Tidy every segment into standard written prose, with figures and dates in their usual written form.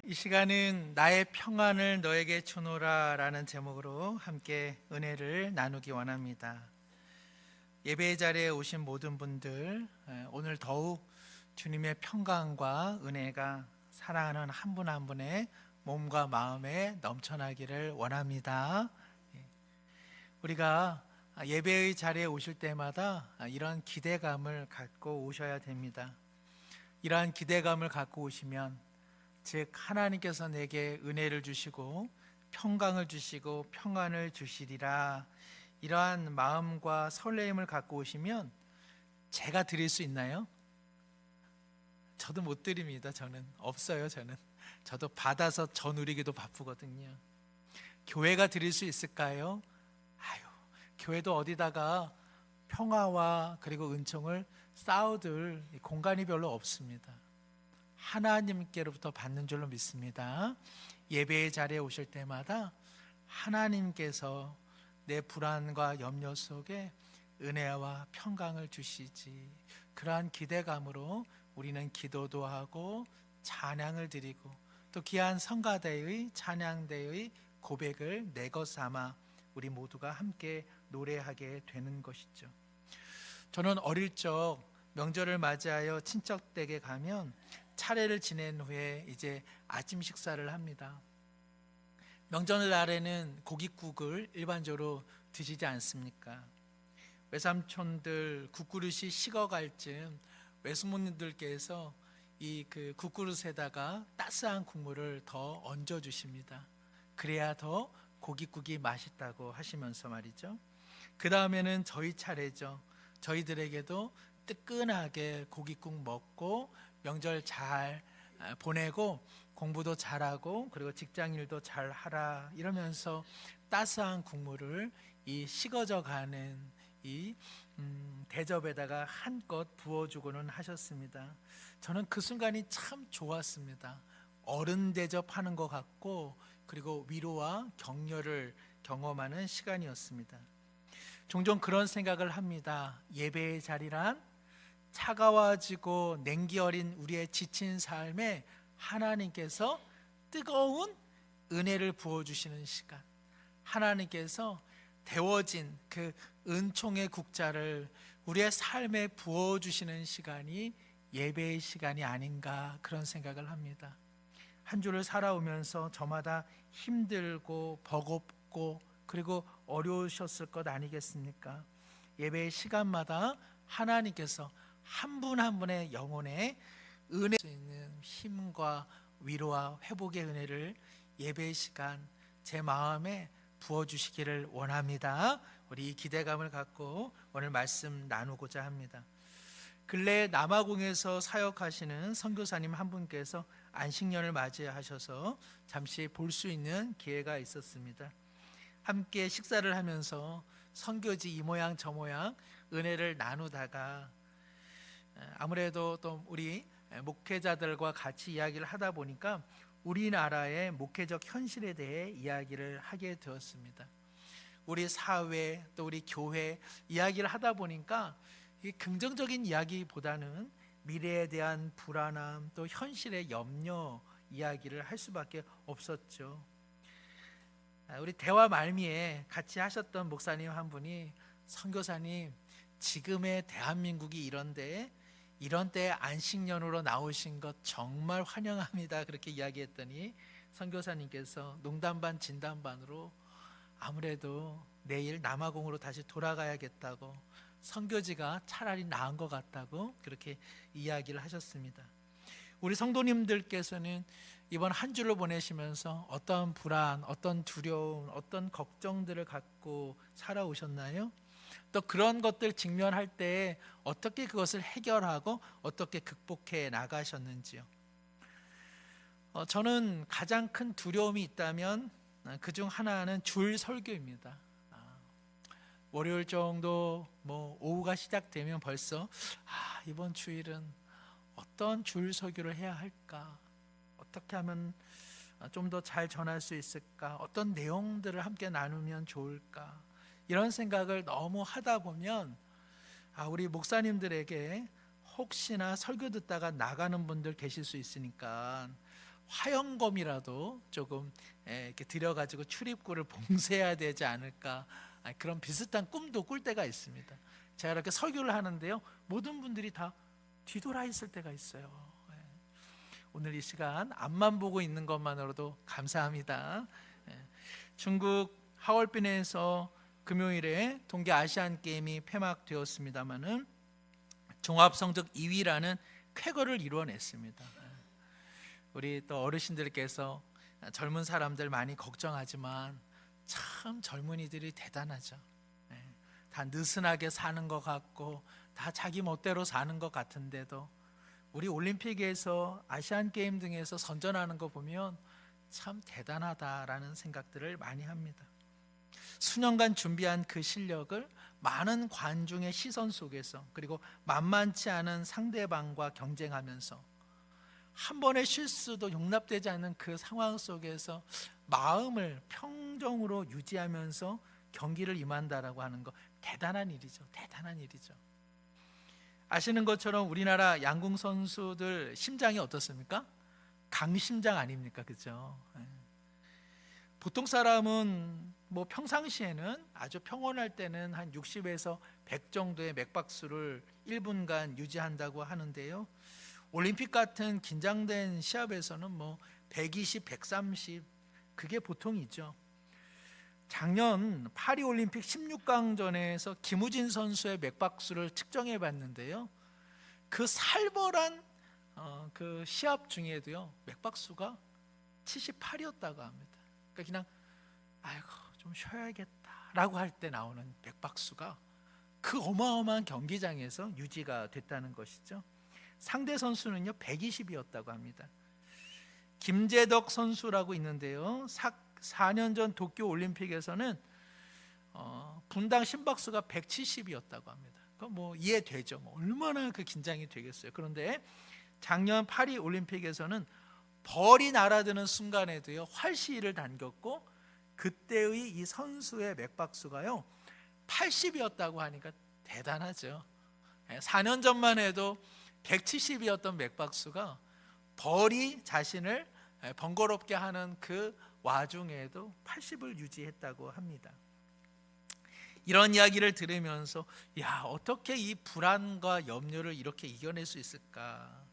이 시간은 나의 평안을 너에게 주노라 라는 제목으로 함께 은혜를 나누기 원합니다. 예배 자리에 오신 모든 분들, 오늘 더욱 주님의 평강과 은혜가 사랑하는 한 분 한 분의 몸과 마음에 넘쳐나기를 원합니다. 우리가 예배의 자리에 오실 때마다 이런 기대감을 갖고 오셔야 됩니다. 이러한 기대감을 갖고 오시면 즉 하나님께서 내게 은혜를 주시고 평강을 주시고 평안을 주시리라, 이러한 마음과 설레임을 갖고 오시면 제가 드릴 수 있나요? 저도 못 드립니다. 저는 없어요. 저도 받아서 저 누리기도 바쁘거든요. 교회가 드릴 수 있을까요? 교회도 어디다가 평화와 그리고 은총을 쌓아둘 공간이 별로 없습니다. 하나님께로부터 받는 줄로 믿습니다. 예배의 자리에 오실 때마다 하나님께서 내 불안과 염려 속에 은혜와 평강을 주시지, 그러한 기대감으로 우리는 기도도 하고 찬양을 드리고 또 귀한 성가대의 찬양대의 고백을 내 것 삼아 우리 모두가 함께 노래하게 되는 것이죠. 저는 어릴 적 명절을 맞이하여 친척 댁에 가면 차례를 지낸 후에 이제 아침 식사를 합니다. 명절날에는 고깃국을 일반적으로 드시지 않습니까? 외삼촌들 국그릇이 식어갈 즈음 외숙모님들께서 이 국그릇에다가 따스한 국물을 더 얹어 주십니다. 그래야 더 고깃국이 맛있다고 하시면서 말이죠. 그 다음에는 저희 차례죠. 저희들에게도 뜨끈하게 고깃국 먹고 명절 잘 보내고 공부도 잘하고 그리고 직장일도 잘 하라 이러면서 따스한 국물을 이 식어져 가는 이 대접에다가 한껏 부어주고는 하셨습니다. 저는 그 순간이 참 좋았습니다. 어른 대접하는 것 같고 그리고 위로와 격려를 경험하는 시간이었습니다. 종종 그런 생각을 합니다. 예배의 자리란 차가워지고 냉기 어린 우리의 지친 삶에 하나님께서 뜨거운 은혜를 부어주시는 시간, 하나님께서 데워진 그 은총의 국자를 우리의 삶에 부어주시는 시간이 예배의 시간이 아닌가, 그런 생각을 합니다. 한 주를 살아오면서 저마다 힘들고 버겁고 그리고 어려우셨을 것 아니겠습니까? 예배의 시간마다 하나님께서 한 분 한 분의 영혼에 은혜 수 있는 힘과 위로와 회복의 은혜를 예배의 시간 제 마음에 부어주시기를 원합니다. 우리 이 기대감을 갖고 오늘 말씀 나누고자 합니다. 근래 남아공에서 사역하시는 선교사님 한 분께서 안식년을 맞이하셔서 잠시 볼 수 있는 기회가 있었습니다. 함께 식사를 하면서 선교지 이 모양 저 모양 은혜를 나누다가 아무래도 또 우리 목회자들과 같이 이야기를 하다 보니까 우리나라의 목회적 현실에 대해 이야기를 하게 되었습니다. 우리 사회 또 우리 교회 이야기를 하다 보니까 이 긍정적인 이야기보다는 미래에 대한 불안함 또 현실의 염려 이야기를 할 수밖에 없었죠. 우리 대화 말미에 같이 하셨던 목사님 한 분이, 선교사님 지금의 대한민국이 이런 때 안식년으로 나오신 것 정말 환영합니다, 그렇게 이야기했더니 선교사님께서 농담 반 진담 반으로 아무래도 내일 남아공으로 다시 돌아가야겠다고, 선교지가 차라리 나은 것 같다고 그렇게 이야기를 하셨습니다. 우리 성도님들께서는 이번 한 주를 보내시면서 어떤 불안, 어떤 두려움, 어떤 걱정들을 갖고 살아오셨나요? 또 그런 것들 직면할 때 어떻게 그것을 해결하고 어떻게 극복해 나가셨는지요? 저는 가장 큰 두려움이 있다면 그중 하나는 줄 설교입니다. 월요일 정도 오후가 시작되면 벌써 이번 주일은 어떤 줄 설교를 해야 할까? 어떻게 하면 좀 더 잘 전할 수 있을까? 어떤 내용들을 함께 나누면 좋을까? 이런 생각을 너무 하다 보면 우리 목사님들에게 혹시나 설교 듣다가 나가는 분들 계실 수 있으니까 화영검이라도 조금 이렇게 들여가지고 출입구를 봉쇄해야 되지 않을까, 그런 비슷한 꿈도 꿀 때가 있습니다. 제가 이렇게 설교를 하는데요, 모든 분들이 다 뒤돌아 있을 때가 있어요. 오늘 이 시간 앞만 보고 있는 것만으로도 감사합니다. 중국 하얼빈에서 금요일에 동계 아시안 게임이 폐막되었습니다마는 종합 성적 2위라는 쾌거를 이루어냈습니다. 우리 또 어르신들께서 젊은 사람들 많이 걱정하지만 참 젊은이들이 대단하죠. 다 느슨하게 사는 것 같고 다 자기 멋대로 사는 것 같은데도 우리 올림픽에서 아시안 게임 등에서 선전하는 거 보면 참 대단하다라는 생각들을 많이 합니다. 수년간 준비한 그 실력을 많은 관중의 시선 속에서, 그리고 만만치 않은 상대방과 경쟁하면서 한 번의 실수도 용납되지 않는 그 상황 속에서 마음을 평정으로 유지하면서 경기를 임한다라고 하는 거 대단한 일이죠. 대단한 일이죠. 아시는 것처럼 우리나라 양궁 선수들 심장이 어떻습니까? 강심장 아닙니까? 그죠? 보통 사람은 뭐 평상시에는 아주 평온할 때는 한 60에서 100 정도의 맥박수를 1분간 유지한다고 하는데요, 올림픽 같은 긴장된 시합에서는 뭐 120, 130 그게 보통이죠. 작년 파리올림픽 16강전에서 김우진 선수의 맥박수를 측정해 봤는데요, 그 살벌한 그 시합 중에도요 맥박수가 78이었다고 합니다. 그러니까 그냥 아이고 좀 쉬어야겠다라고 할 때 나오는 맥박수가 그 어마어마한 경기장에서 유지가 됐다는 것이죠. 상대 선수는요 120이었다고 합니다. 김재덕 선수라고 있는데요, 4년 전 도쿄 올림픽에서는 분당 심박수가 170이었다고 합니다. 뭐 이해되죠. 뭐 얼마나 그 긴장이 되겠어요. 그런데 작년 파리 올림픽에서는 벌이 날아드는 순간에도요 활시위를 당겼고, 그때의 이 선수의 맥박수가요 80이었다고 하니까 대단하죠. 4년 전만 해도 170이었던 맥박수가 벌이 자신을 번거롭게 하는 그 와중에도 80을 유지했다고 합니다. 이런 이야기를 들으면서 야, 어떻게 이 불안과 염려를 이렇게 이겨낼 수 있을까?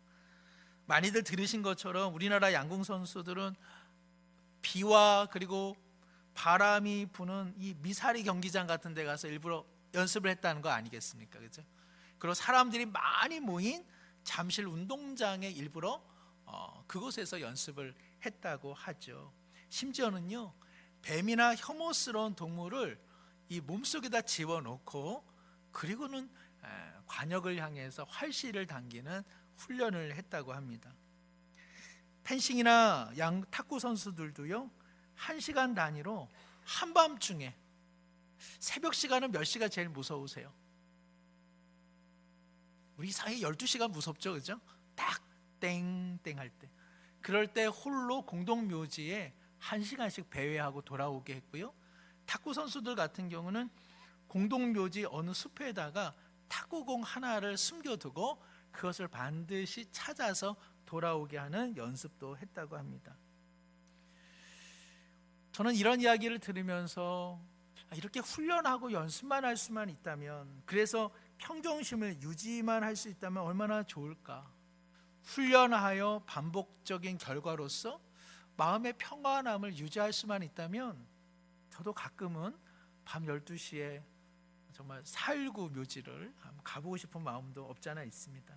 많이들 들으신 것처럼 우리나라 양궁 선수들은 비와 그리고 바람이 부는 이 미사리 경기장 같은 데 가서 일부러 연습을 했다는 거 아니겠습니까? 그죠? 그리고 사람들이 많이 모인 잠실 운동장에 일부러 그곳에서 연습을 했다고 하죠. 심지어는요 뱀이나 혐오스러운 동물을 이 몸속에다 집어넣고 그리고는 관역을 향해서 활시를 당기는 훈련을 했다고 합니다. 펜싱이나 탁구 선수들도요 1시간 단위로 한밤중에, 새벽 시간은 몇 시가 제일 무서우세요? 우리 사이 12시간 무섭죠, 그죠? 딱 땡땡 할 때, 그럴 때 홀로 공동묘지에 1시간씩 배회하고 돌아오게 했고요, 탁구 선수들 같은 경우는 공동묘지 어느 숲에다가 탁구공 하나를 숨겨두고 그것을 반드시 찾아서 돌아오게 하는 연습도 했다고 합니다. 저는 이런 이야기를 들으면서 이렇게 훈련하고 연습만 할 수만 있다면, 그래서 평정심을 유지만 할 수 있다면 얼마나 좋을까. 훈련하여 반복적인 결과로서 마음의 평안함을 유지할 수만 있다면 저도 가끔은 밤 12시에 정말 4.19 묘지를 가보고 싶은 마음도 없지 않아 있습니다.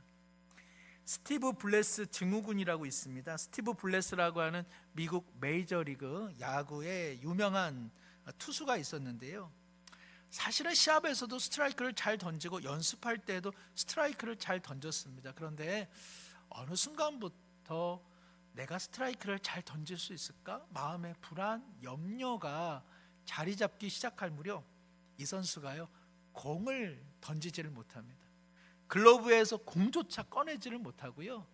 스티브 블레스 증후군이라고 있습니다. 스티브 블레스라고 하는 미국 메이저리그 야구의 유명한 투수가 있었는데요, 사실은 시합에서도 스트라이크를 잘 던지고 연습할 때도 스트라이크를 잘 던졌습니다. 그런데 어느 순간부터 내가 스트라이크를 잘 던질 수 있을까? 마음의 불안, 염려가 자리 잡기 시작할 무렵 이 선수가요 공을 던지지를 못합니다. 글러브에서 공조차 꺼내지를 못하고요,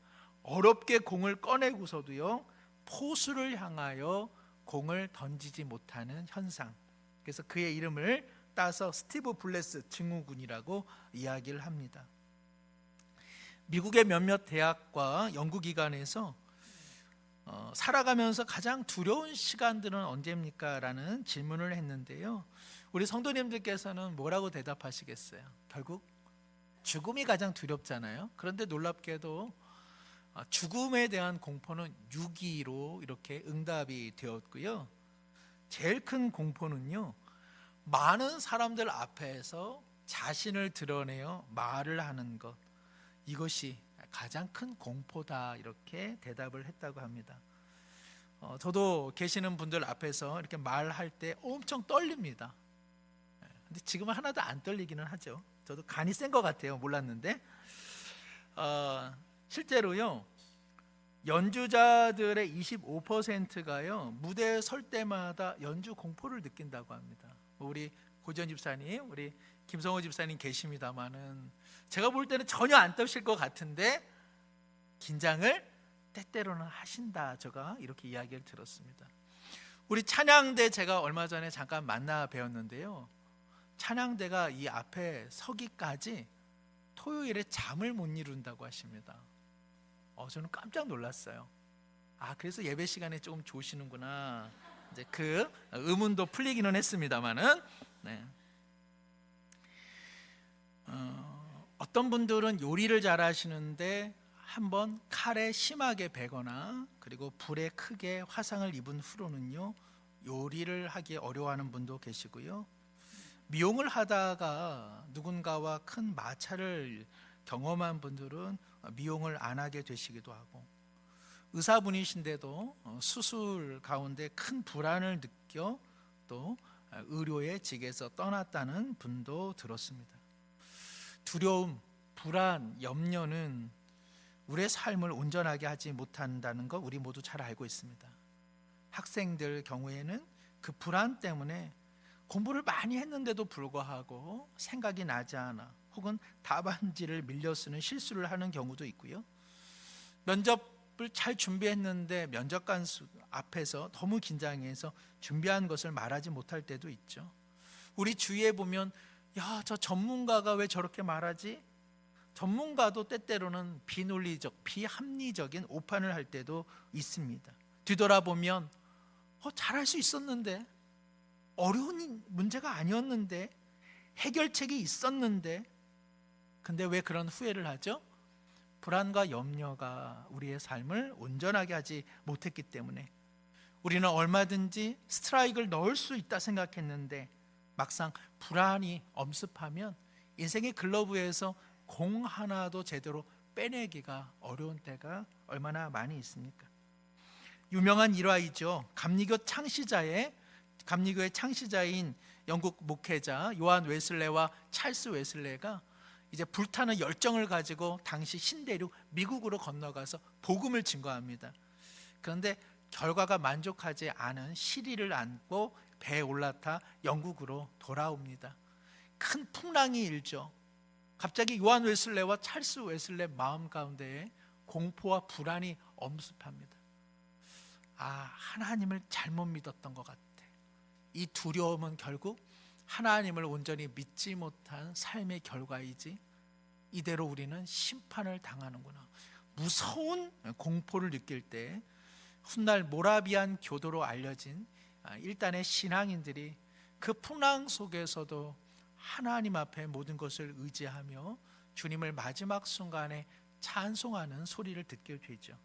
어렵게 공을 꺼내고서도요 포수를 향하여 공을 던지지 못하는 현상. 그래서 그의 이름을 따서 스티브 블레스 증후군이라고 이야기를 합니다. 미국의 몇몇 대학과 연구기관에서 살아가면서 가장 두려운 시간들은 언제입니까? 라는 질문을 했는데요, 우리 성도님들께서는 뭐라고 대답하시겠어요? 결국 죽음이 가장 두렵잖아요. 그런데 놀랍게도 죽음에 대한 공포는 6위로 이렇게 응답이 되었고요, 제일 큰 공포는요, 많은 사람들 앞에서 자신을 드러내어 말을 하는 것, 이것이 가장 큰 공포다, 이렇게 대답을 했다고 합니다. 저도 계시는 분들 앞에서 이렇게 말할 때 엄청 떨립니다. 근데 지금은 하나도 안 떨리기는 하죠. 저도 간이 센 것 같아요. 몰랐는데 실제로요, 연주자들의 25%가요 무대에 설 때마다 연주 공포를 느낀다고 합니다. 우리 고지현 집사님, 우리 김성호 집사님 계십니다마는 제가 볼 때는 전혀 안 떠실 것 같은데 긴장을 때때로는 하신다, 제가 이렇게 이야기를 들었습니다. 우리 찬양대 제가 얼마 전에 잠깐 만나 뵈었는데요, 찬양대가 이 앞에 서기까지 토요일에 잠을 못 이룬다고 하십니다. 저는 깜짝 놀랐어요. 그래서 예배 시간에 조금 조시는구나, 이제 그 의문도 풀리기는 했습니다만은, 네. 어떤 분들은 요리를 잘 하시는데 한번 칼에 심하게 베거나 그리고 불에 크게 화상을 입은 후로는요, 요리를 하기 어려워하는 분도 계시고요, 미용을 하다가 누군가와 큰 마찰을 경험한 분들은 미용을 안 하게 되시기도 하고, 의사분이신데도 수술 가운데 큰 불안을 느껴 또 의료의 직에서 떠났다는 분도 들었습니다. 두려움, 불안, 염려는 우리의 삶을 온전하게 하지 못한다는 거 우리 모두 잘 알고 있습니다. 학생들 경우에는 그 불안 때문에 공부를 많이 했는데도 불구하고 생각이 나지 않아, 혹은 답안지를 밀려 쓰는 실수를 하는 경우도 있고요, 면접을 잘 준비했는데 면접관 앞에서 너무 긴장해서 준비한 것을 말하지 못할 때도 있죠. 우리 주위에 보면 저 전문가가 왜 저렇게 말하지? 전문가도 때때로는 비논리적, 비합리적인 오판을 할 때도 있습니다. 뒤돌아보면 잘할 수 있었는데, 어려운 문제가 아니었는데, 해결책이 있었는데, 근데 왜 그런 후회를 하죠? 불안과 염려가 우리의 삶을 온전하게 하지 못했기 때문에. 우리는 얼마든지 스트라이크를 넣을 수 있다 생각했는데 막상 불안이 엄습하면 인생의 글러브에서 공 하나도 제대로 빼내기가 어려운 때가 얼마나 많이 있습니까? 유명한 일화이죠. 감리교의 창시자인 영국 목회자 요한 웨슬레와 찰스 웨슬레가 이제 불타는 열정을 가지고 당시 신대륙 미국으로 건너가서 복음을 증거합니다. 그런데 결과가 만족하지 않은 시리를 안고 배에 올라타 영국으로 돌아옵니다. 큰 풍랑이 일죠. 갑자기 요한 웨슬레와 찰스 웨슬레 마음 가운데에 공포와 불안이 엄습합니다. 하나님을 잘못 믿었던 것 같아. 이 두려움은 결국 하나님을 온전히 믿지 못한 삶의 결과이지, 이대로 우리는 심판을 당하는구나. 무서운 공포를 느낄 때 훗날 모라비안 교도로 알려진 일단의 신앙인들이 그 풍랑 속에서도 하나님 앞에 모든 것을 의지하며 주님을 마지막 순간에 찬송하는 소리를 듣게 되죠.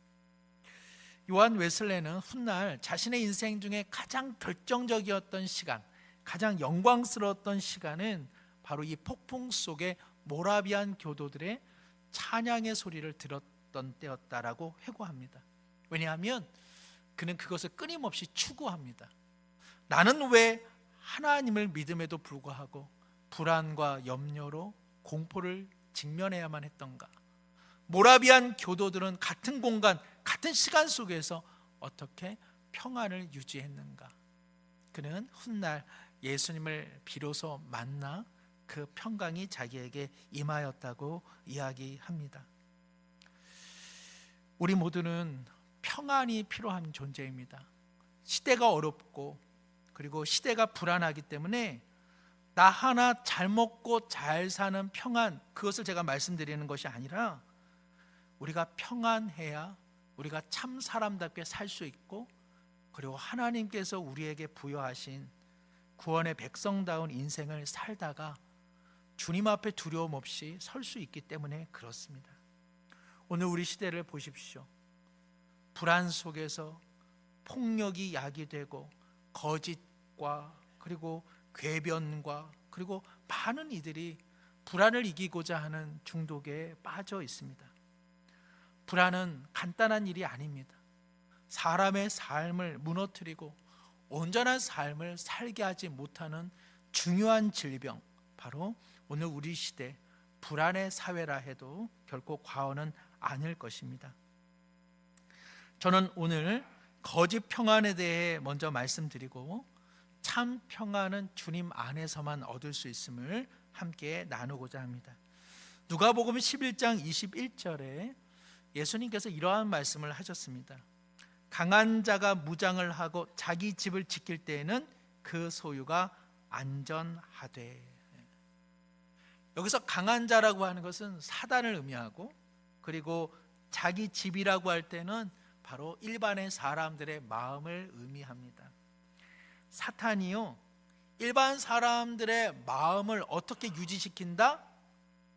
요한 웨슬레는 훗날 자신의 인생 중에 가장 결정적이었던 시간, 가장 영광스러웠던 시간은 바로 이 폭풍 속에 모라비안 교도들의 찬양의 소리를 들었던 때였다라고 회고합니다. 왜냐하면 그는 그것을 끊임없이 추구합니다. 나는 왜 하나님을 믿음에도 불구하고 불안과 염려로 공포를 직면해야만 했던가? 모라비안 교도들은 같은 공간, 같은 시간 속에서 어떻게 평안을 유지했는가? 그는 훗날 예수님을 비로소 만나 그 평강이 자기에게 임하였다고 이야기합니다. 우리 모두는 평안이 필요한 존재입니다. 시대가 어렵고 그리고 시대가 불안하기 때문에 나 하나 잘 먹고 잘 사는 평안, 그것을 제가 말씀드리는 것이 아니라 우리가 평안해야 우리가 참 사람답게 살 수 있고, 그리고 하나님께서 우리에게 부여하신 구원의 백성다운 인생을 살다가 주님 앞에 두려움 없이 설 수 있기 때문에 그렇습니다. 오늘 우리 시대를 보십시오. 불안 속에서 폭력이 야기되고 거짓과 그리고 궤변과 그리고 많은 이들이 불안을 이기고자 하는 중독에 빠져 있습니다. 불안은 간단한 일이 아닙니다. 사람의 삶을 무너뜨리고 온전한 삶을 살게 하지 못하는 중요한 질병, 바로 오늘 우리 시대 불안의 사회라 해도 결코 과언은 아닐 것입니다. 저는 오늘 거짓 평안에 대해 먼저 말씀드리고, 참 평안은 주님 안에서만 얻을 수 있음을 함께 나누고자 합니다. 누가복음 11장 21절에 예수님께서 이러한 말씀을 하셨습니다. 강한 자가 무장을 하고 자기 집을 지킬 때에는 그 소유가 안전하되. 여기서 강한 자라고 하는 것은 사단을 의미하고, 그리고 자기 집이라고 할 때는 바로 일반의 사람들의 마음을 의미합니다. 사탄이요, 일반 사람들의 마음을 어떻게 유지시킨다?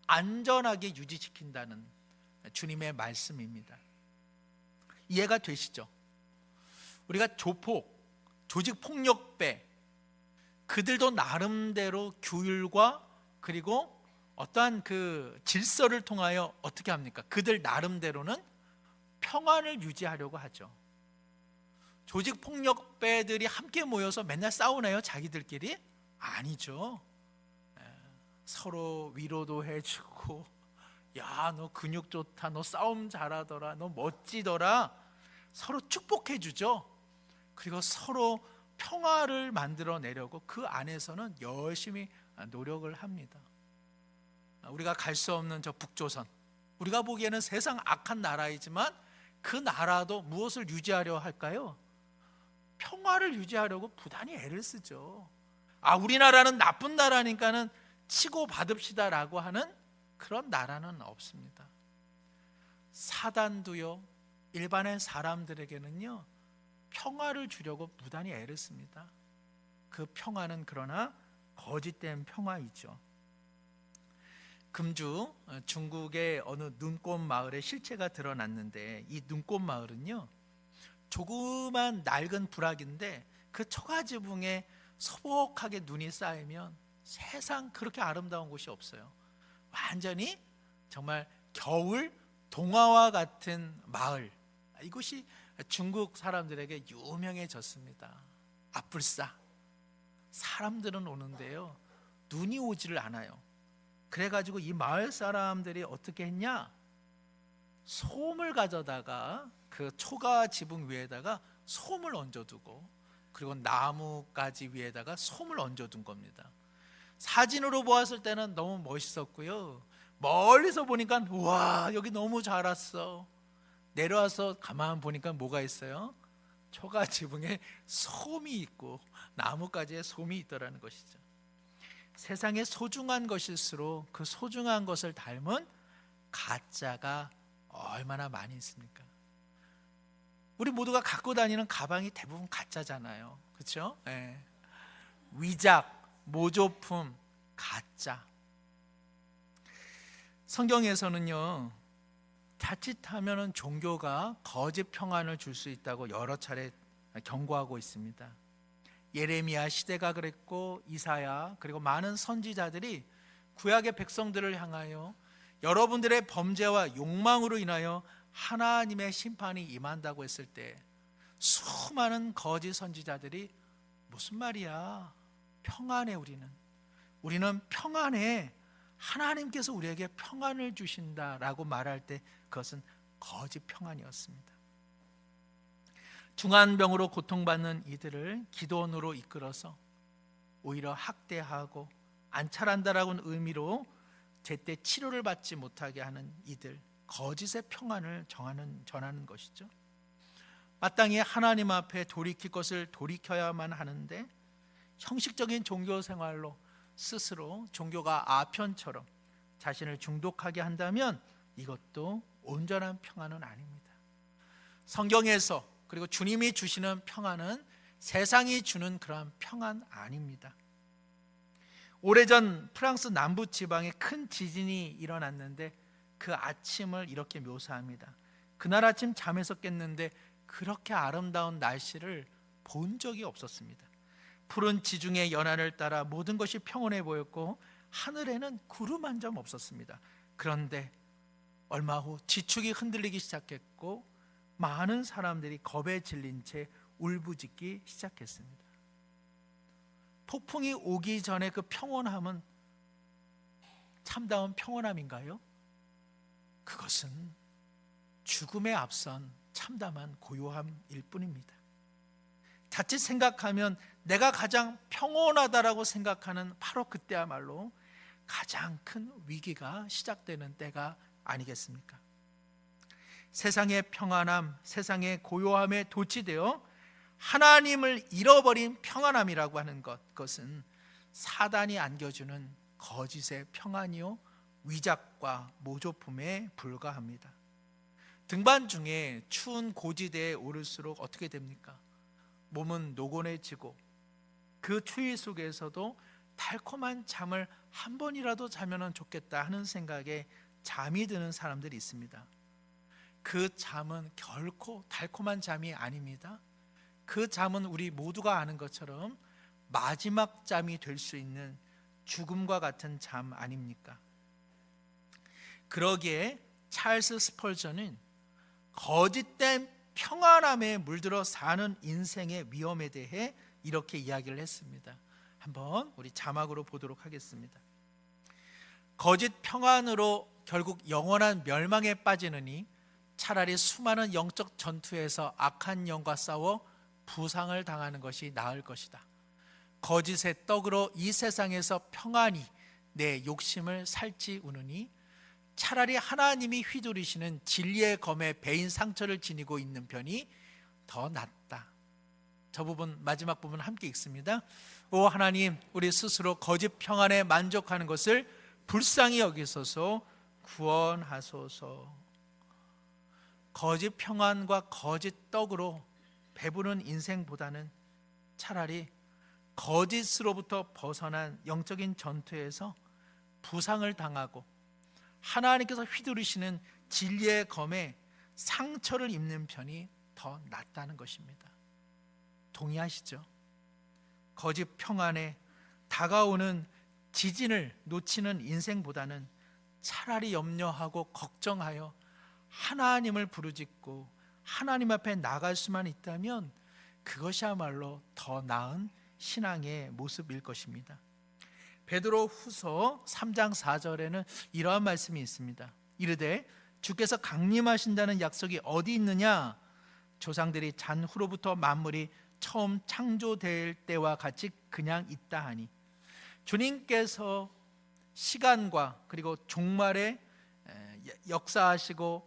안전하게 유지시킨다는 주님의 말씀입니다. 이해가 되시죠? 우리가 조폭, 조직폭력배, 그들도 나름대로 규율과 그리고 어떠한 그 질서를 통하여 어떻게 합니까? 그들 나름대로는 평안을 유지하려고 하죠. 조직폭력배들이 함께 모여서 맨날 싸우나요? 자기들끼리? 아니죠. 서로 위로도 해주고, 야, 너 근육 좋다, 너 싸움 잘하더라, 너 멋지더라, 서로 축복해 주죠. 그리고 서로 평화를 만들어내려고 그 안에서는 열심히 노력을 합니다. 우리가 갈 수 없는 저 북조선, 우리가 보기에는 세상 악한 나라이지만 그 나라도 무엇을 유지하려 할까요? 평화를 유지하려고 부단히 애를 쓰죠. 우리나라는 나쁜 나라니까는 치고 받읍시다라고 하는 그런 나라는 없습니다. 사단도요, 일반의 사람들에게는요, 평화를 주려고 부단히 애를 씁니다. 그 평화는 그러나 거짓된 평화이죠. 금주 중국의 어느 눈꽃 마을의 실체가 드러났는데, 이 눈꽃 마을은요, 조그만 낡은 부락인데 그 초가지붕에 소복하게 눈이 쌓이면 세상 그렇게 아름다운 곳이 없어요. 완전히 정말 겨울 동화와 같은 마을, 이곳이 중국 사람들에게 유명해졌습니다. 앞불싸. 사람들은 오는데요, 눈이 오지를 않아요. 그래가지고 이 마을 사람들이 어떻게 했냐? 솜을 가져다가 그 초가 지붕 위에다가 솜을 얹어두고, 그리고 나무가지 위에다가 솜을 얹어둔 겁니다. 사진으로 보았을 때는 너무 멋있었고요, 멀리서 보니까 와, 여기 너무 잘 왔어. 내려와서 가만 보니까 뭐가 있어요? 초가 지붕에 솜이 있고 나무가지에 솜이 있더라는 것이죠. 세상에 소중한 것일수록 그 소중한 것을 닮은 가짜가 얼마나 많이 있습니까? 우리 모두가 갖고 다니는 가방이 대부분 가짜잖아요. 그렇죠? 네. 위작, 모조품, 가짜. 성경에서는요, 자칫하면 종교가 거짓 평안을 줄 수 있다고 여러 차례 경고하고 있습니다. 예레미야 시대가 그랬고, 이사야, 그리고 많은 선지자들이 구약의 백성들을 향하여 여러분들의 범죄와 욕망으로 인하여 하나님의 심판이 임한다고 했을 때, 수많은 거짓 선지자들이 무슨 말이야, 평안해, 우리는 평안해, 하나님께서 우리에게 평안을 주신다라고 말할 때 그것은 거짓 평안이었습니다. 중환병으로 고통받는 이들을 기도원으로 이끌어서 오히려 학대하고 안찰한다라는 의미로 제때 치료를 받지 못하게 하는 이들, 거짓의 평안을 전하는 것이죠. 마땅히 하나님 앞에 돌이킬 것을 돌이켜야만 하는데, 형식적인 종교 생활로 스스로 종교가 아편처럼 자신을 중독하게 한다면 이것도 온전한 평안은 아닙니다. 성경에서 그리고 주님이 주시는 평안은 세상이 주는 그러한 평안 아닙니다. 오래전 프랑스 남부 지방에 큰 지진이 일어났는데 그 아침을 이렇게 묘사합니다. 그날 아침 잠에서 깼는데 그렇게 아름다운 날씨를 본 적이 없었습니다. 푸른 지중해 연안을 따라 모든 것이 평온해 보였고 하늘에는 구름 한 점 없었습니다. 그런데 얼마 후 지축이 흔들리기 시작했고 많은 사람들이 겁에 질린 채 울부짖기 시작했습니다. 폭풍이 오기 전에 그 평온함은 참다운 평온함인가요? 그것은 죽음에 앞선 참담한 고요함일 뿐입니다. 자칫 생각하면 내가 가장 평온하다라고 생각하는 바로 그때야말로 가장 큰 위기가 시작되는 때가 아니겠습니까? 세상의 평안함, 세상의 고요함에 도취되어 하나님을 잃어버린 평안함이라고 하는 그것은 사단이 안겨주는 거짓의 평안이요 위작과 모조품에 불과합니다. 등반 중에 추운 고지대에 오를수록 어떻게 됩니까? 몸은 노곤해지고 그 추위 속에서도 달콤한 잠을 한 번이라도 자면 좋겠다 하는 생각에 잠이 드는 사람들이 있습니다. 그 잠은 결코 달콤한 잠이 아닙니다. 그 잠은 우리 모두가 아는 것처럼 마지막 잠이 될 수 있는 죽음과 같은 잠 아닙니까? 그러기에 찰스 스펄전은 거짓된 평안함에 물들어 사는 인생의 위험에 대해 이렇게 이야기를 했습니다. 한번 우리 자막으로 보도록 하겠습니다. 거짓 평안으로 결국 영원한 멸망에 빠지느니 차라리 수많은 영적 전투에서 악한 영과 싸워 부상을 당하는 것이 나을 것이다. 거짓의 떡으로 이 세상에서 평안히 내 욕심을 살찌 우느니 차라리 하나님이 휘두르시는 진리의 검에 베인 상처를 지니고 있는 편이 더 낫다. 저 부분, 마지막 부분 함께 읽습니다. 오 하나님, 우리 스스로 거짓 평안에 만족하는 것을 불쌍히 여기소서. 구원하소서. 거짓 평안과 거짓 떡으로 배부른 인생보다는 차라리 거짓으로부터 벗어난 영적인 전투에서 부상을 당하고 하나님께서 휘두르시는 진리의 검에 상처를 입는 편이 더 낫다는 것입니다. 동의하시죠? 거짓 평안에 다가오는 지진을 놓치는 인생보다는 차라리 염려하고 걱정하여 하나님을 부르짖고 하나님 앞에 나갈 수만 있다면 그것이야말로 더 나은 신앙의 모습일 것입니다. 베드로 후서 3장 4절에는 이러한 말씀이 있습니다. 이르되 주께서 강림하신다는 약속이 어디 있느냐? 조상들이 잔후로부터 만물이 처음 창조될 때와 같이 그냥 있다 하니, 주님께서 시간과 그리고 종말에 역사하시고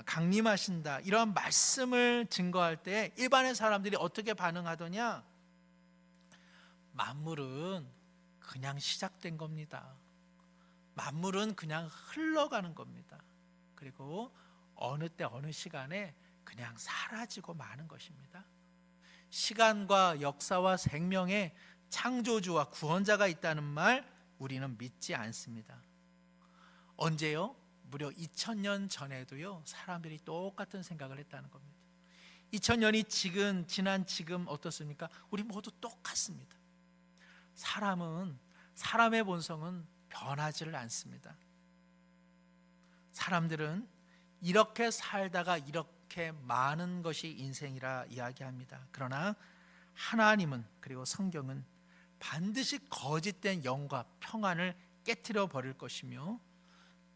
강림하신다 이러한 말씀을 증거할 때 일반의 사람들이 어떻게 반응하더냐? 만물은 그냥 시작된 겁니다. 만물은 그냥 흘러가는 겁니다. 그리고 어느 때 어느 시간에 그냥 사라지고 마는 것입니다. 시간과 역사와 생명에 창조주와 구원자가 있다는 말 우리는 믿지 않습니다. 언제요? 무려 2000년 전에도요 사람들이 똑같은 생각을 했다는 겁니다. 2000년이 지난 지금 어떻습니까? 우리 모두 똑같습니다. 사람의 본성은 변하지를 않습니다. 사람들은 이렇게 살다가 이렇게 많은 것이 인생이라 이야기합니다. 그러나 하나님은, 그리고 성경은 반드시 거짓된 영과 평안을 깨트려 버릴 것이며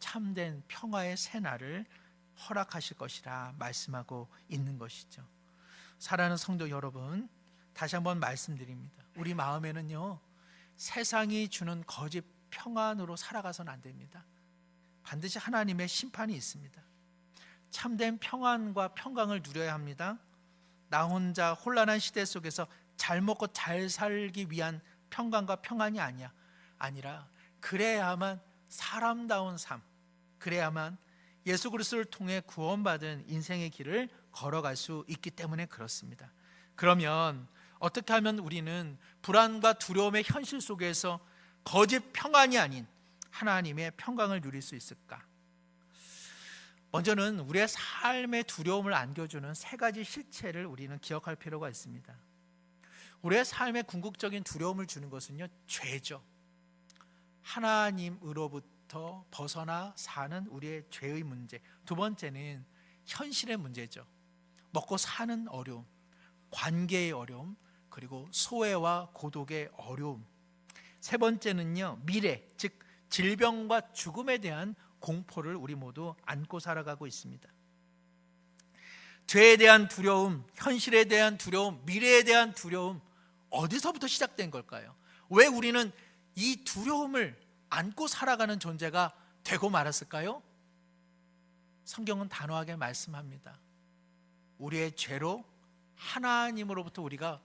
참된 평화의 새날을 허락하실 것이라 말씀하고 있는 것이죠. 사랑하는 성도 여러분, 다시 한번 말씀드립니다. 우리 마음에는요 세상이 주는 거짓 평안으로 살아가서는 안 됩니다. 반드시 하나님의 심판이 있습니다. 참된 평안과 평강을 누려야 합니다. 나 혼자 혼란한 시대 속에서 잘 먹고 잘 살기 위한 평강과 평안이 아니라 그래야만 사람다운 삶, 그래야만 예수 그리스도를 통해 구원받은 인생의 길을 걸어갈 수 있기 때문에 그렇습니다. 그러면 어떻게 하면 우리는 불안과 두려움의 현실 속에서 거짓 평안이 아닌 하나님의 평강을 누릴 수 있을까? 먼저는 우리의 삶의 두려움을 안겨주는 세 가지 실체를 우리는 기억할 필요가 있습니다. 우리의 삶에 궁극적인 두려움을 주는 것은요, 죄죠. 하나님으로부터 벗어나 사는 우리의 죄의 문제. 두 번째는 현실의 문제죠. 먹고 사는 어려움, 관계의 어려움, 그리고 소외와 고독의 어려움. 세 번째는요, 미래, 즉 질병과 죽음에 대한 공포를 우리 모두 안고 살아가고 있습니다. 죄에 대한 두려움, 현실에 대한 두려움, 미래에 대한 두려움, 어디서부터 시작된 걸까요? 왜 우리는 이 두려움을 안고 살아가는 존재가 되고 말았을까요? 성경은 단호하게 말씀합니다. 우리의 죄로 하나님으로부터 우리가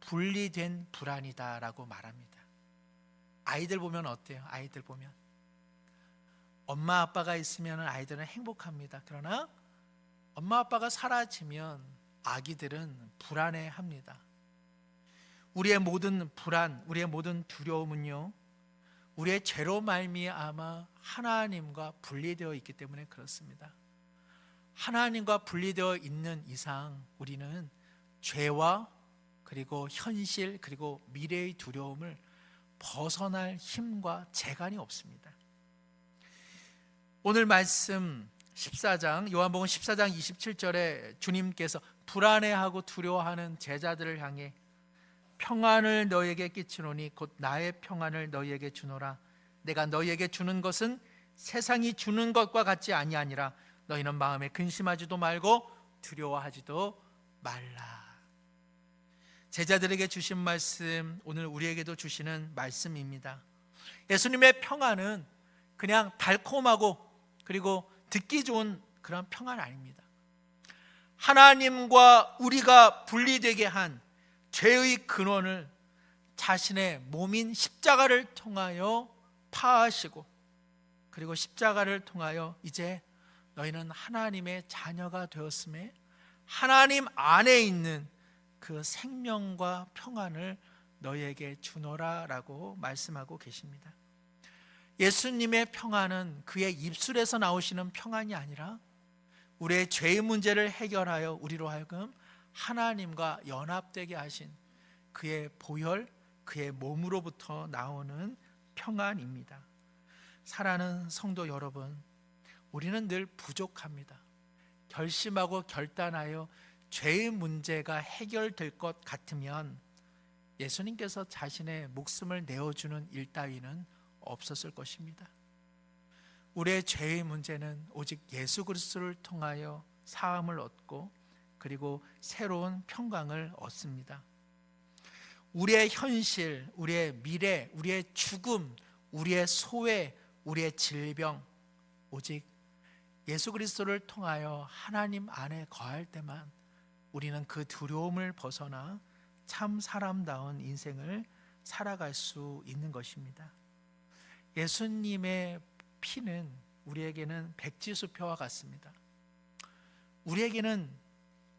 분리된 불안이다라고 말합니다. 아이들 보면 어때요? 아이들 보면 엄마 아빠가 있으면 아이들은 행복합니다. 그러나 엄마 아빠가 사라지면 아기들은 불안해합니다. 우리의 모든 불안, 우리의 모든 두려움은요, 우리의 죄로 말미암아 하나님과 분리되어 있기 때문에 그렇습니다. 하나님과 분리되어 있는 이상 우리는 죄와 그리고 현실 그리고 미래의 두려움을 벗어날 힘과 재간이 없습니다. 오늘 말씀 14장, 요한복음 14장 27절에 주님께서 불안해하고 두려워하는 제자들을 향해 평안을 너희에게 끼치노니 곧 나의 평안을 너희에게 주노라. 내가 너희에게 주는 것은 세상이 주는 것과 같지 아니하니라. 너희는 마음에 근심하지도 말고 두려워하지도 말라. 제자들에게 주신 말씀, 오늘 우리에게도 주시는 말씀입니다. 예수님의 평안은 그냥 달콤하고 그리고 듣기 좋은 그런 평안 아닙니다. 하나님과 우리가 분리되게 한 죄의 근원을 자신의 몸인 십자가를 통하여 파하시고, 그리고 십자가를 통하여 이제 너희는 하나님의 자녀가 되었음에 하나님 안에 있는 그 생명과 평안을 너희에게 주노라 라고 말씀하고 계십니다. 예수님의 평안은 그의 입술에서 나오시는 평안이 아니라 우리의 죄의 문제를 해결하여 우리로 하여금 하나님과 연합되게 하신 그의 보혈, 그의 몸으로부터 나오는 평안입니다. 사랑하는 성도 여러분, 우리는 늘 부족합니다. 결심하고 결단하여 죄의 문제가 해결될 것 같으면 예수님께서 자신의 목숨을 내어주는 일 따위는 없었을 것입니다. 우리의 죄의 문제는 오직 예수 그리스도를 통하여 사함을 얻고 그리고 새로운 평강을 얻습니다. 우리의 현실, 우리의 미래, 우리의 죽음, 우리의 소외, 우리의 질병, 오직 예수 그리스도를 통하여 하나님 안에 거할 때만 우리는 그 두려움을 벗어나 참 사람다운 인생을 살아갈 수 있는 것입니다. 예수님의 피는 우리에게는 백지수표와 같습니다. 우리에게는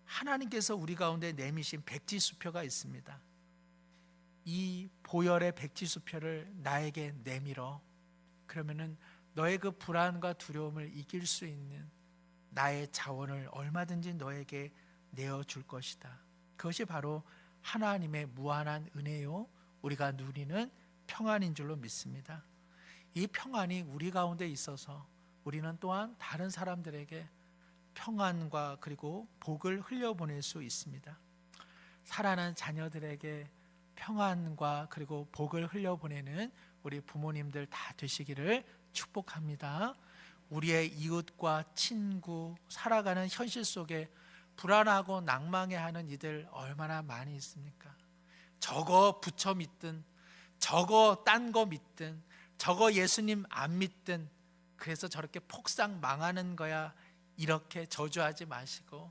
하나님께서 우리 가운데 내미신 백지수표가 있습니다. 이 보혈의 백지수표를 나에게 내밀어, 그러면은 너의 그 불안과 두려움을 이길 수 있는 나의 자원을 얼마든지 너에게 내어줄 것이다. 그것이 바로 하나님의 무한한 은혜요, 우리가 누리는 평안인 줄로 믿습니다. 이 평안이 우리 가운데 있어서 우리는 또한 다른 사람들에게 평안과 그리고 복을 흘려보낼 수 있습니다. 사랑하는 자녀들에게 평안과 그리고 복을 흘려보내는 우리 부모님들 다 되시기를 축복합니다. 우리의 이웃과 친구, 살아가는 현실 속에 불안하고 낭망해하는 이들 얼마나 많이 있습니까? 저거 부처 믿든, 저거 딴 거 믿든, 저거 예수님 안 믿든, 그래서 저렇게 폭삭 망하는 거야, 이렇게 저주하지 마시고,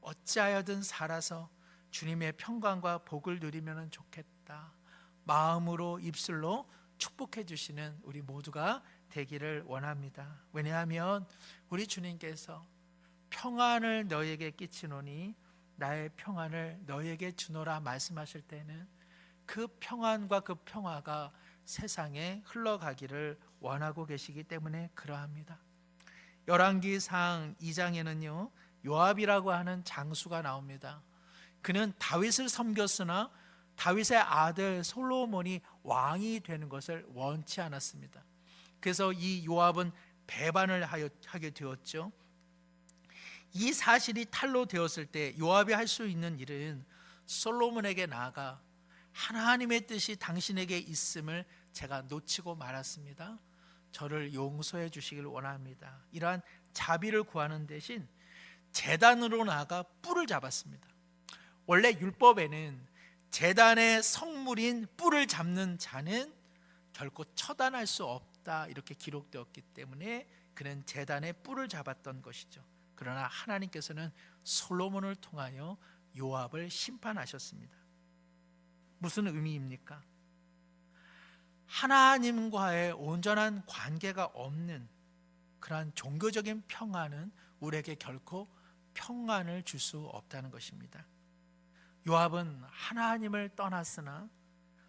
어찌하여든 살아서 주님의 평강과 복을 누리면 좋겠다, 마음으로 입술로 축복해 주시는 우리 모두가 되기를 원합니다. 왜냐하면 우리 주님께서 평안을 너에게 끼치노니 나의 평안을 너에게 주노라 말씀하실 때는 그 평안과 그 평화가 세상에 흘러가기를 원하고 계시기 때문에 그러합니다. 열왕기상 2장에는요 요압이라고 하는 장수가 나옵니다. 그는 다윗을 섬겼으나 다윗의 아들 솔로몬이 왕이 되는 것을 원치 않았습니다. 그래서 이 요압은 배반을 하게 되었죠. 이 사실이 탄로되었을 때 요압이 할 수 있는 일은 솔로몬에게 나아가 하나님의 뜻이 당신에게 있음을 제가 놓치고 말았습니다. 저를 용서해 주시길 원합니다. 이러한 자비를 구하는 대신 제단으로 나아가 뿔을 잡았습니다. 원래 율법에는 제단의 성물인 뿔을 잡는 자는 결코 처단할 수 없다 이렇게 기록되었기 때문에 그는 제단의 뿔을 잡았던 것이죠. 그러나 하나님께서는 솔로몬을 통하여 요압을 심판하셨습니다. 무슨 의미입니까? 하나님과의 온전한 관계가 없는 그러한 종교적인 평안은 우리에게 결코 평안을 줄 수 없다는 것입니다. 요압은 하나님을 떠났으나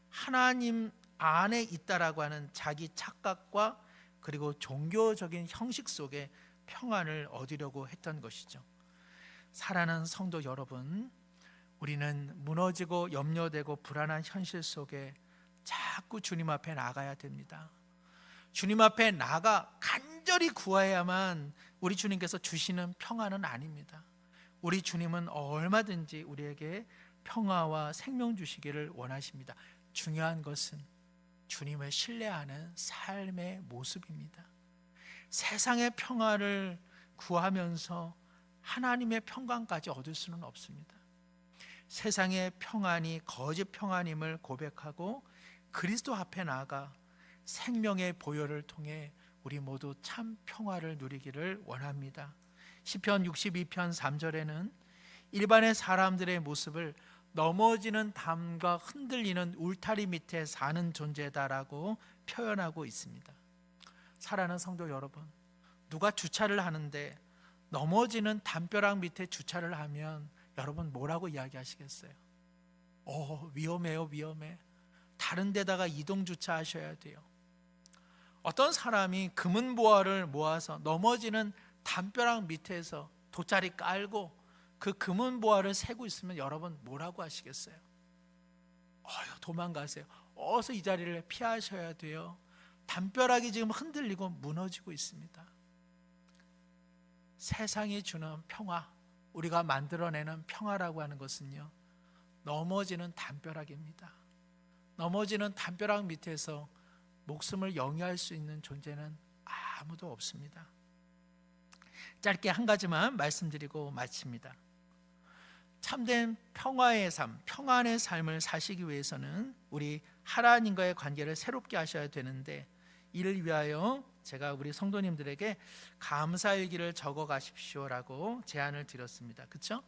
하나님 안에 있다라고 하는 자기 착각과 그리고 종교적인 형식 속에 평안을 얻으려고 했던 것이죠. 사랑하는 성도 여러분, 우리는 무너지고 염려되고 불안한 현실 속에 자꾸 주님 앞에 나가야 됩니다. 주님 앞에 나가 간절히 구해야만 우리 주님께서 주시는 평안은 아닙니다. 우리 주님은 얼마든지 우리에게 평화와 생명 주시기를 원하십니다. 중요한 것은 주님을 신뢰하는 삶의 모습입니다. 세상의 평화를 구하면서 하나님의 평강까지 얻을 수는 없습니다. 세상의 평안이 거짓 평안임을 고백하고 그리스도 앞에 나아가 생명의 보혈을 통해 우리 모두 참 평화를 누리기를 원합니다. 시편 62편 3절에는 일반의 사람들의 모습을 넘어지는 담과 흔들리는 울타리 밑에 사는 존재다라고 표현하고 있습니다. 사랑하는 성도 여러분, 누가 주차를 하는데 넘어지는 담벼락 밑에 주차를 하면 여러분 뭐라고 이야기하시겠어요? 위험해요, 위험해. 다른 데다가 이동 주차하셔야 돼요. 어떤 사람이 금은보화를 모아서 넘어지는 담벼락 밑에서 돗자리 깔고 그 금은보화를 세고 있으면 여러분 뭐라고 하시겠어요? 도망가세요. 어서 이 자리를 피하셔야 돼요. 담벼락이 지금 흔들리고 무너지고 있습니다. 세상이 주는 평화, 우리가 만들어내는 평화라고 하는 것은요, 넘어지는 담벼락입니다. 넘어지는 담벼락 밑에서 목숨을 영위할 수 있는 존재는 아무도 없습니다. 짧게 한 가지만 말씀드리고 마칩니다. 참된 평화의 삶, 평안의 삶을 사시기 위해서는 우리 하나님과의 관계를 새롭게 하셔야 되는데, 이를 위하여 제가 우리 성도님들에게 감사일기를 적어 가십시오라고 제안을 드렸습니다. 그렇죠?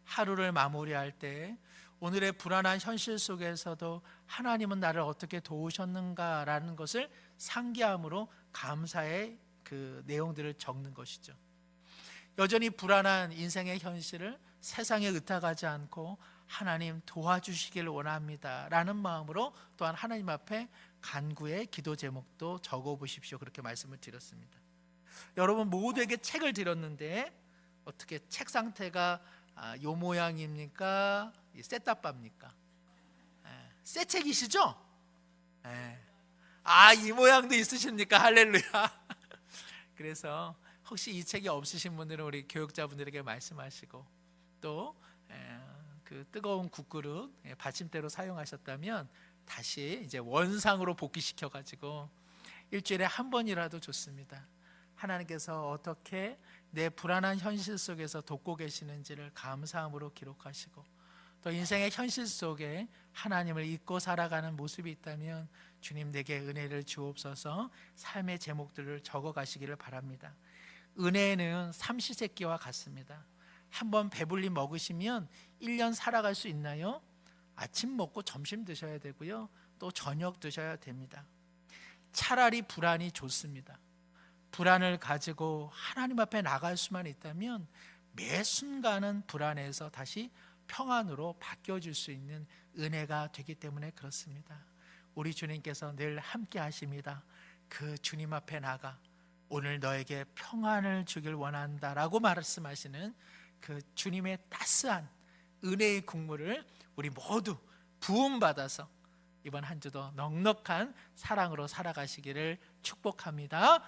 하루를 마무리할 때 오늘의 불안한 현실 속에서도 하나님은 나를 어떻게 도우셨는가라는 것을 상기함으로 감사의 그 내용들을 적는 것이죠. 여전히 불안한 인생의 현실을 세상에 의탁하지 않고 하나님 도와주시기를 원합니다 라는 마음으로 또한 하나님 앞에 간구의 기도 제목도 적어보십시오, 그렇게 말씀을 드렸습니다. 여러분 모두에게 책을 드렸는데 어떻게 책 상태가 요 모양입니까? 셋답합니까? 새 책이시죠? 이 모양도 있으십니까? 할렐루야. 그래서 혹시 이 책이 없으신 분들은 우리 교육자분들에게 말씀하시고, 또 그 뜨거운 국그릇 받침대로 사용하셨다면 다시 이제 원상으로 복귀시켜 가지고 일주일에 한 번이라도 좋습니다. 하나님께서 어떻게 내 불안한 현실 속에서 돕고 계시는지를 감사함으로 기록하시고, 또 인생의 현실 속에 하나님을 잊고 살아가는 모습이 있다면 주님 내게 은혜를 주옵소서 삶의 제목들을 적어 가시기를 바랍니다. 은혜는 삼시세끼와 같습니다. 한번 배불리 먹으시면 1년 살아갈 수 있나요? 아침 먹고 점심 드셔야 되고요, 또 저녁 드셔야 됩니다. 차라리 불안이 좋습니다. 불안을 가지고 하나님 앞에 나갈 수만 있다면 매 순간은 불안에서 다시 평안으로 바뀌어질 수 있는 은혜가 되기 때문에 그렇습니다. 우리 주님께서 늘 함께 하십니다. 그 주님 앞에 나가 오늘 너에게 평안을 주길 원한다 라고 말씀하시는 그 주님의 따스한 은혜의 국물을 우리 모두 부음받아서 이번 한 주도 넉넉한 사랑으로 살아가시기를 축복합니다.